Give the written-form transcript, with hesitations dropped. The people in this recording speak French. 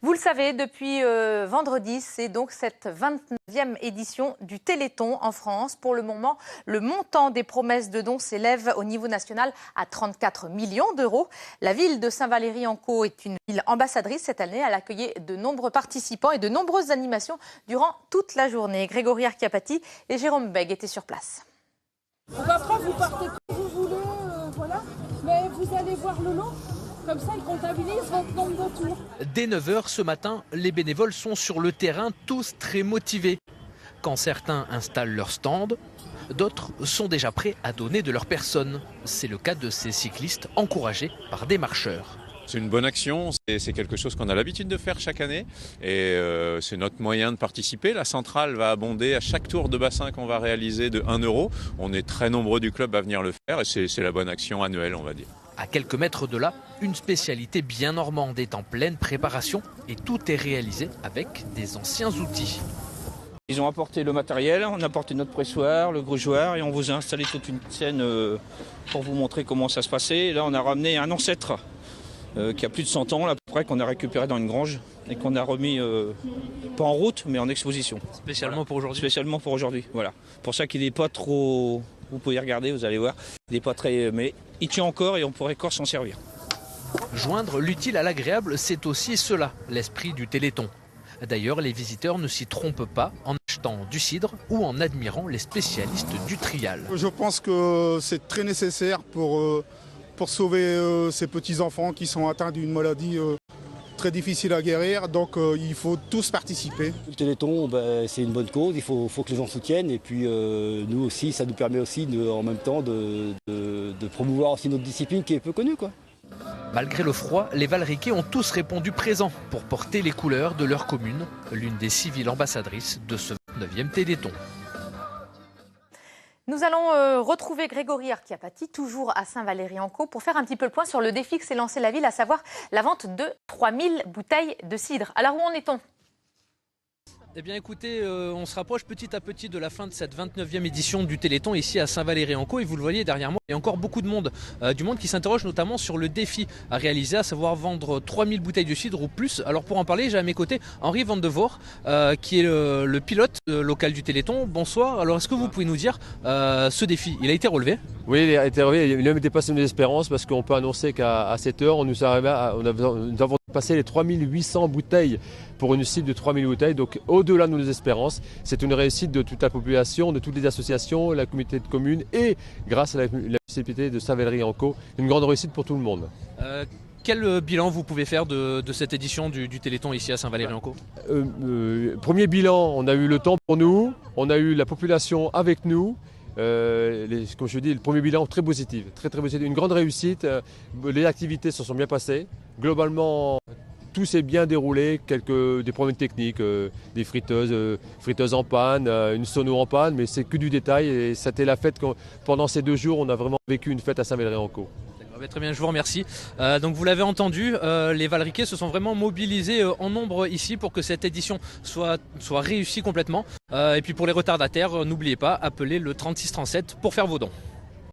Vous le savez, depuis vendredi, c'est donc cette 29e édition du Téléthon en France. Pour le moment, le montant des promesses de dons s'élève au niveau national à 34 millions d'euros. La ville de Saint-Valery-en-Caux est une ville ambassadrice cette année. Elle a accueilli de nombreux participants et de nombreuses animations durant toute la journée. Grégory Archiapati et Jérôme Bègue étaient sur place. Après, vous partez quand vous voulez, voilà. Mais vous allez voir le lot. Comme ça, ils comptabilisent votre nombre de tours. Dès 9h ce matin, les bénévoles sont sur le terrain, tous très motivés. Quand certains installent leur stand, d'autres sont déjà prêts à donner de leur personne. C'est le cas de ces cyclistes encouragés par des marcheurs. C'est une bonne action, c'est quelque chose qu'on a l'habitude de faire chaque année et c'est notre moyen de participer. La centrale va abonder à chaque tour de bassin qu'on va réaliser de 1 euro. On est très nombreux du club à venir le faire et c'est la bonne action annuelle, on va dire. À quelques mètres de là, une spécialité bien normande est en pleine préparation et tout est réalisé avec des anciens outils. Ils ont apporté le matériel, on a apporté notre pressoir, le grugeoir et on vous a installé toute une scène pour vous montrer comment ça se passait. Et là, on a ramené un ancêtre qui a plus de 100 ans, là, à peu près, qu'on a récupéré dans une grange et qu'on a remis, pas en route, mais en exposition. Spécialement voilà. pour aujourd'hui. Spécialement pour aujourd'hui, voilà. Pour ça qu'il n'est pas trop... Vous pouvez regarder, vous allez voir. Il n'est pas très... Mais il tient encore et on pourrait encore s'en servir. Joindre l'utile à l'agréable, c'est aussi cela, l'esprit du Téléthon. D'ailleurs, les visiteurs ne s'y trompent pas en achetant du cidre ou en admirant les spécialistes du trial. Je pense que c'est très nécessaire pour sauver ces petits-enfants qui sont atteints d'une maladie très difficile à guérir. Donc il faut tous participer. Le Téléthon, c'est une bonne cause, il faut que les gens soutiennent. Et puis nous aussi, ça nous permet aussi en même temps de promouvoir aussi notre discipline qui est peu connue, quoi. Malgré le froid, les Valriquais ont tous répondu présents pour porter les couleurs de leur commune, l'une des 6 villes ambassadrices de ce 29e Téléthon. Nous allons retrouver Grégory Archiapati, toujours à Saint-Valery-en-Caux, pour faire un petit peu le point sur le défi que s'est lancé la ville, à savoir la vente de 3000 bouteilles de cidre. Alors où en est-on ? Eh bien écoutez, on se rapproche petit à petit de la fin de cette 29e édition du Téléthon ici à Saint-Valery-en-Caux et vous le voyez derrière moi, il y a encore beaucoup de monde, du monde qui s'interroge notamment sur le défi à réaliser, à savoir vendre 3000 bouteilles de cidre ou plus. Alors pour en parler, j'ai à mes côtés Henri Van de Voort, qui est le pilote local du Téléthon. Bonsoir, alors est-ce que vous pouvez nous dire ce défi, il a été relevé ? Oui, il a été relevé, il a même dépassé nos espérances parce qu'on peut annoncer qu'à 7 heures, nous avons passé les 3800 bouteilles pour une cible de 3000 bouteilles, donc au-delà de nos espérances. C'est une réussite de toute la population, de toutes les associations, la communauté de communes et grâce à la municipalité de Saint-Valery-en-Caux, une grande réussite pour tout le monde. Quel bilan vous pouvez faire de cette édition du Téléthon ici à Saint-Valery-en-Caux ? Premier bilan, on a eu le temps pour nous, on a eu la population avec nous. Comme je dis, le premier bilan très positif, très positif, une grande réussite. Les activités se sont bien passées. Globalement, tout s'est bien déroulé. Des problèmes techniques, des friteuses en panne, une sono en panne, mais c'est que du détail. Et c'était la fête pendant ces 2 jours, on a vraiment vécu une fête à Saint-Valery-en-Caux. Très bien, je vous remercie. Donc vous l'avez entendu, les Valriquais se sont vraiment mobilisés en nombre ici pour que cette édition soit réussie complètement. Et puis pour les retardataires, n'oubliez pas, appelez le 3637 pour faire vos dons.